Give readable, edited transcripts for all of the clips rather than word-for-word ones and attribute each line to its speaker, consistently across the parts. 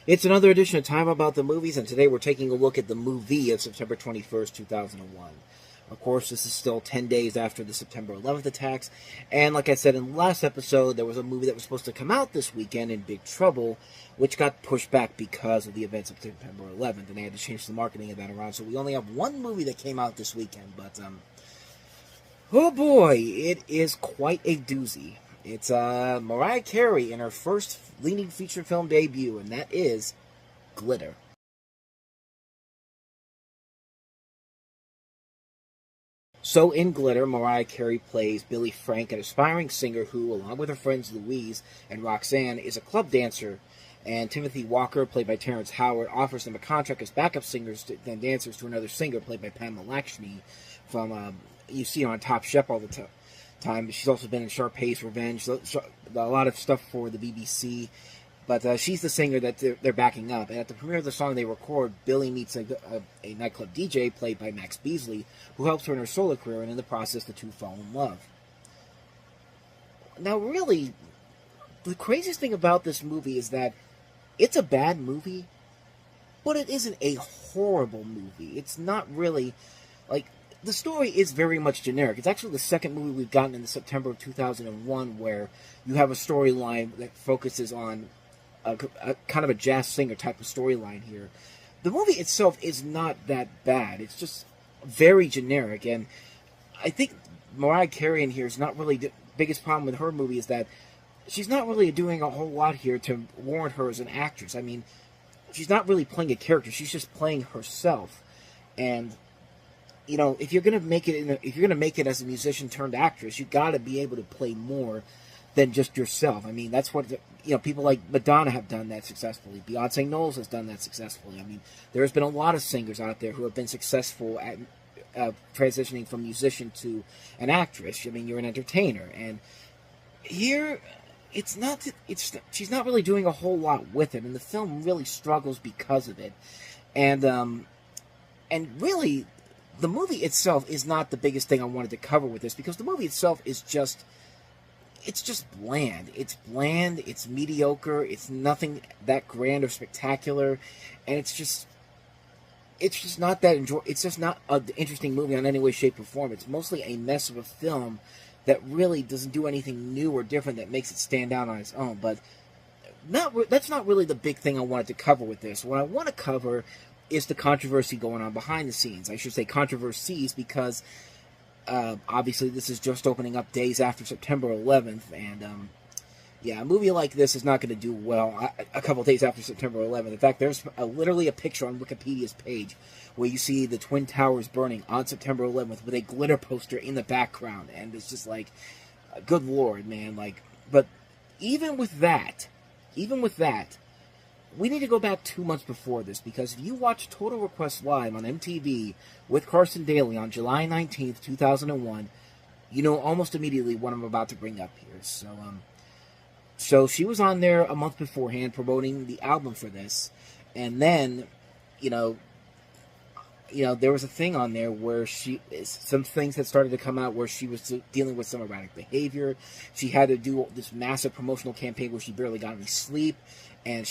Speaker 1: It's another edition of Time About the Movies, and today we're taking a look at the movie of September 21st, 2001. Of course, this is still 10 days after the September 11th attacks, and like I said in the last episode, there was a movie that was supposed to come out this weekend, In Big Trouble, which got pushed back because of the events of September 11th, and they had to change the marketing of that around, so we only have one movie that came out this weekend, but, oh boy, it is quite a doozy. It's Mariah Carey in her first leading feature film debut, and that is Glitter. So in Glitter, Mariah Carey plays Billy Frank, an aspiring singer who, along with her friends Louise and Roxanne, is a club dancer. And Timothy Walker, played by Terrence Howard, offers them a contract as backup singers and dancers to another singer, played by Pamela Lakshmi, from you see her on Top Chef all the time. She's also been in Sharpay's Revenge, a lot of stuff for the BBC. But she's the singer that they're backing up. And at the premiere of the song they record, Billy meets a nightclub DJ played by Max Beasley, who helps her in her solo career, and in the process the two fall in love. Now really, the craziest thing about this movie is that it's a bad movie, but it isn't a horrible movie. It's not really, like, the story is very much generic. It's actually the second movie we've gotten in the September of 2001 where you have a storyline that focuses on a kind of a jazz singer type of storyline here. The movie itself is not that bad. It's just very generic, and I think Mariah Carey in here is not really the biggest problem with her movie is that she's not really doing a whole lot here to warrant her as an actress. I mean, she's not really playing a character. She's just playing herself, and you know, if you're gonna make it as a musician turned actress, you got to be able to play more than just yourself. I mean, that's what people like Madonna have done that successfully. Beyonce Knowles has done that successfully. I mean, there's been a lot of singers out there who have been successful at transitioning from musician to an actress. I mean, you're an entertainer, and here she's not really doing a whole lot with it, and the film really struggles because of it, and really, the movie itself is not the biggest thing I wanted to cover with this, because the movie itself is just, it's just bland. It's bland, it's mediocre, it's nothing that grand or spectacular, and it's just not that it's just not an interesting movie in any way, shape, or form. It's mostly a mess of a film that really doesn't do anything new or different that makes it stand out on its own, but that's not really the big thing I wanted to cover with this. What I want to cover is the controversy going on behind the scenes. I should say controversies because obviously this is just opening up days after September 11th, and yeah, a movie like this is not going to do well a couple days after September 11th. In fact, there's literally a picture on Wikipedia's page where you see the Twin Towers burning on September 11th with a glitter poster in the background, and it's just like, good lord, man. Like, but even with that, we need to go back 2 months before this, because if you watch Total Request Live on MTV with Carson Daly on July 19th, 2001, you know almost immediately what I'm about to bring up here. So she was on there a month beforehand promoting the album for this, and then, you know, there was a thing on there where some things had started to come out where she was dealing with some erratic behavior. She had to do this massive promotional campaign where she barely got any sleep, and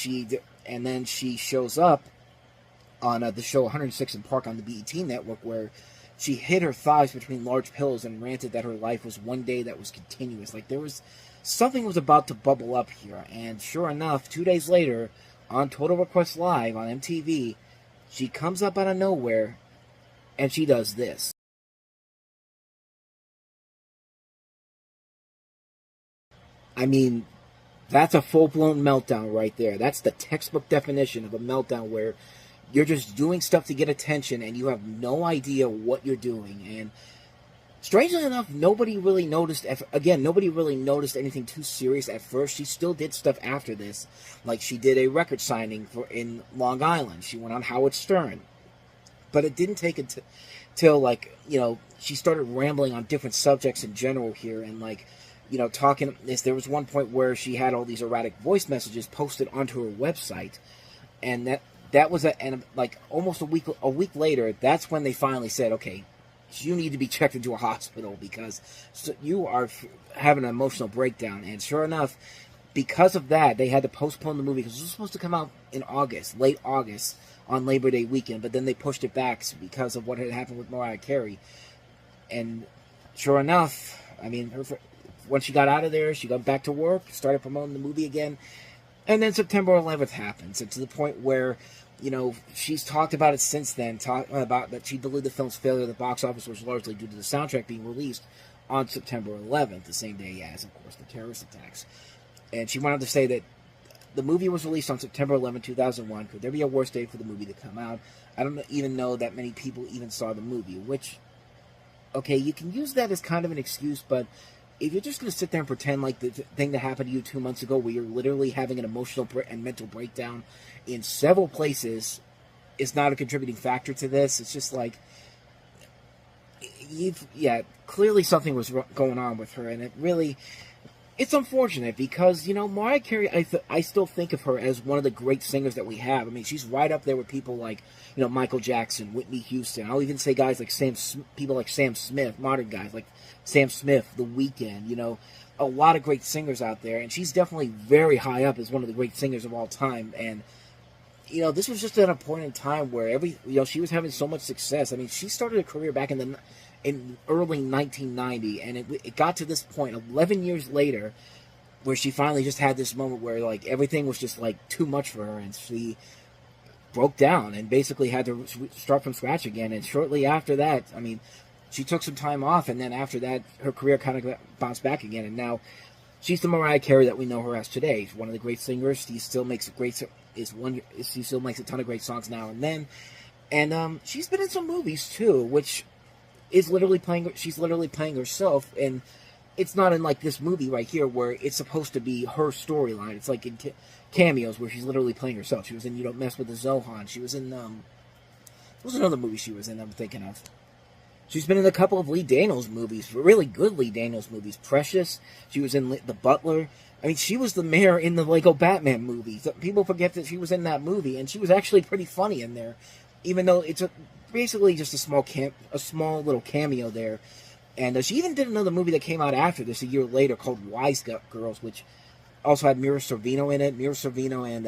Speaker 1: then she shows up on the show 106 in Park on the BET network, where she hid her thighs between large pillows and ranted that her life was one day that was continuous. Like, something was about to bubble up here, and sure enough, 2 days later, on Total Request Live on MTV, she comes up out of nowhere, and she does this. I mean, that's a full-blown meltdown right there. That's the textbook definition of a meltdown, where you're just doing stuff to get attention and you have no idea what you're doing. And strangely enough, nobody really noticed anything too serious at first. She still did stuff after this. Like, she did a record signing in Long Island. She went on Howard Stern. But it didn't take until, like, she started rambling on different subjects in general here, and, like, talking this. There was one point where she had all these erratic voice messages posted onto her website, and that was like almost a week later. That's when they finally said, okay, you need to be checked into a hospital because you are having an emotional breakdown. And sure enough, because of that, they had to postpone the movie because it was supposed to come out in August, late August, on Labor Day weekend, but then they pushed it back because of what had happened with Mariah Carey. And sure enough, I mean, once she got out of there, she got back to work, started promoting the movie again, and then September 11th happens, and to the point where, you know, she's talked about it since then, talking about that she believed the film's failure at the box office was largely due to the soundtrack being released on September 11th, the same day as, of course, the terrorist attacks. And she went on to say that the movie was released on September 11, 2001. Could there be a worse day for the movie to come out? I don't even know that many people even saw the movie, which, okay, you can use that as kind of an excuse, but if you're just going to sit there and pretend like the thing that happened to you 2 months ago, where you're literally having an emotional and mental breakdown in several places, is not a contributing factor to this, it's just like, clearly something was going on with her, and it really... It's unfortunate because, you know, Mariah Carey, I still think of her as one of the great singers that we have. I mean, she's right up there with people like, you know, Michael Jackson, Whitney Houston. I'll even say guys like people like Sam Smith, modern guys like Sam Smith, The Weeknd, you know, a lot of great singers out there. And she's definitely very high up as one of the great singers of all time. And, you know, this was just at a point in time where she was having so much success. I mean, she started a career back in early 1990, and it got to this point 11 years later where she finally just had this moment where, like, everything was just, like, too much for her, and she broke down and basically had to start from scratch again. And shortly after that, I mean, she took some time off, and then after that, her career kind of bounced back again, and now she's the Mariah Carey that we know her as today. She's one of the great singers. She still makes she still makes a ton of great songs now and then, and she's been in some movies too, which she's literally playing herself, and it's not in like this movie right here where it's supposed to be her storyline. It's like in cameos where she's literally playing herself. She was in You Don't Mess with the Zohan. She was in what was another movie she was in I'm thinking of? She's been in a couple of Lee Daniels movies, really good Lee Daniels movies. Precious. She was in The Butler. I mean, she was the mayor in the Lego Batman movie. People forget that she was in that movie, and she was actually pretty funny in there, even though it's basically just a small little cameo there. And she even did another movie that came out after this a year later called Wise Girls, which also had Mira Sorvino in it. Mira Sorvino and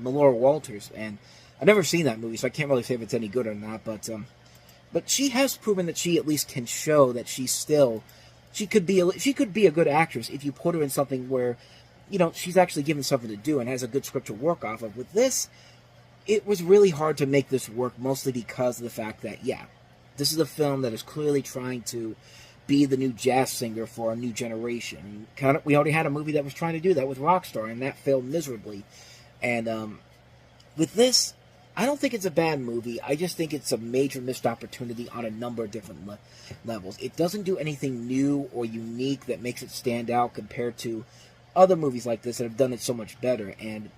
Speaker 1: Melora Walters. And I've never seen that movie, so I can't really say if it's any good or not. But she has proven that she at least can show that she could be a good actress if you put her in something where, you know, she's actually given something to do and has a good script to work off of. With this, it was really hard to make this work, mostly because of the fact that, this is a film that is clearly trying to be the new jazz singer for a new generation. We already had a movie that was trying to do that with Rockstar, and that failed miserably. And with this, I don't think it's a bad movie. I just think it's a major missed opportunity on a number of different levels. It doesn't do anything new or unique that makes it stand out compared to other movies like this that have done it so much better. And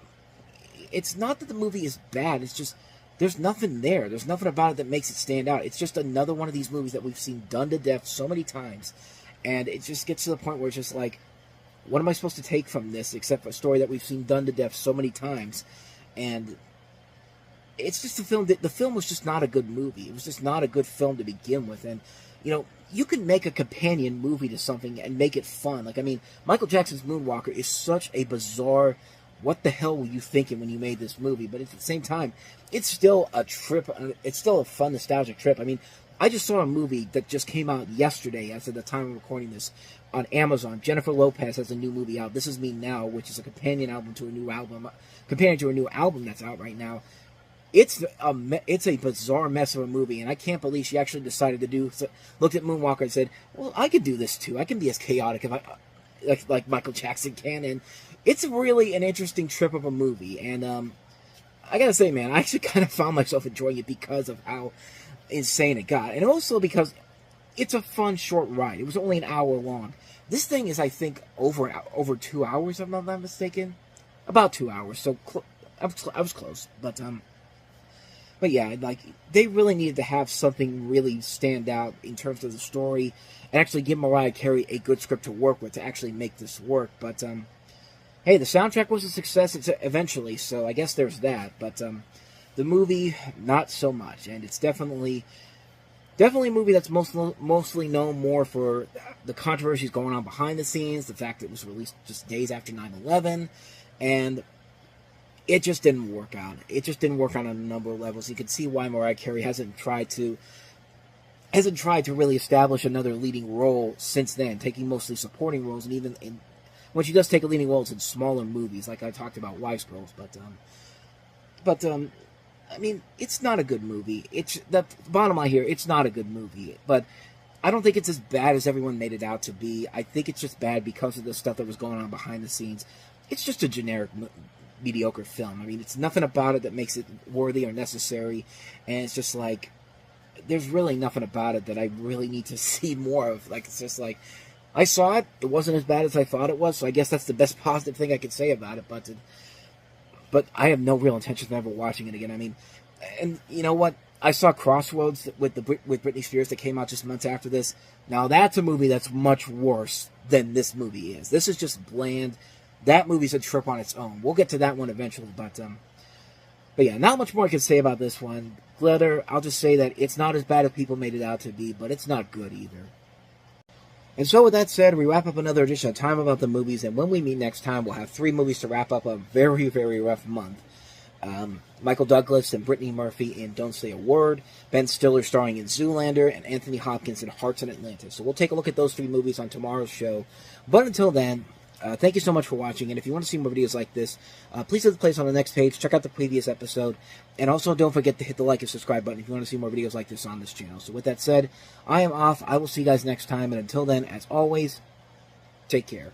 Speaker 1: it's not that the movie is bad. It's just there's nothing there. There's nothing about it that makes it stand out. It's just another one of these movies that we've seen done to death so many times. And it just gets to the point where it's just like, what am I supposed to take from this except for a story that we've seen done to death so many times? And it's just a film that the film was just not a good movie. It was just not a good film to begin with. And, you know, you can make a companion movie to something and make it fun. Like, I mean, Michael Jackson's Moonwalker is such a bizarre, what the hell were you thinking when you made this movie? But at the same time, it's still a trip. It's still a fun, nostalgic trip. I mean, I just saw a movie that just came out yesterday, as of the time of recording this, on Amazon. Jennifer Lopez has a new movie out, This Is Me Now, which is a companion to a new album that's out right now. It's a bizarre mess of a movie, and I can't believe she actually decided to looked at Moonwalker and said, well, I could do this too. I can be as chaotic like Michael Jackson can. And it's really an interesting trip of a movie. And I gotta say, man, I actually kind of found myself enjoying it because of how insane it got. And also because it's a fun, short ride. It was only an hour long. This thing is, I think, over 2 hours, if I'm not mistaken. About 2 hours, so I was close. But yeah, like, they really needed to have something really stand out in terms of the story and actually give Mariah Carey a good script to work with to actually make this work. But, hey, the soundtrack was a success eventually, so I guess there's that. But the movie, not so much. And it's definitely Definitely a movie that's mostly known more for the controversies going on behind the scenes, the fact that it was released just days after 9/11, and it just didn't work out. It just didn't work out on a number of levels. You can see why Mariah Carey hasn't tried to really establish another leading role since then, taking mostly supporting roles, and even when she does take a leading role, it's in smaller movies, like I talked about Wives Girls. But I mean, it's not a good movie. It's the bottom line here. It's not a good movie, but I don't think it's as bad as everyone made it out to be. I think it's just bad because of the stuff that was going on behind the scenes. It's just a generic, mediocre film. I mean, it's nothing about it that makes it worthy or necessary, and it's just like there's really nothing about it that I really need to see more of. Like, it's just like I saw it. It wasn't as bad as I thought it was, so I guess that's the best positive thing I could say about it. But I have no real intention of ever watching it again. I mean, and you know what? I saw Crossroads with Britney Spears that came out just months after this. Now that's a movie that's much worse than this movie is. This is just bland. That movie's a trip on its own. We'll get to that one eventually, but yeah, not much more I can say about this one. Glitter, I'll just say that it's not as bad as people made it out to be, but it's not good either. And so with that said, we wrap up another edition of Time About the Movies, and when we meet next time, we'll have 3 movies to wrap up a very, very rough month. Michael Douglas and Brittany Murphy in Don't Say a Word, Ben Stiller starring in Zoolander, and Anthony Hopkins in Hearts in Atlantis. So we'll take a look at those 3 movies on tomorrow's show. But until then, thank you so much for watching, and if you want to see more videos like this, please hit the place on the next page, check out the previous episode, and also don't forget to hit the like and subscribe button if you want to see more videos like this on this channel. So with that said, I am off. I will see you guys next time, and until then, as always, take care.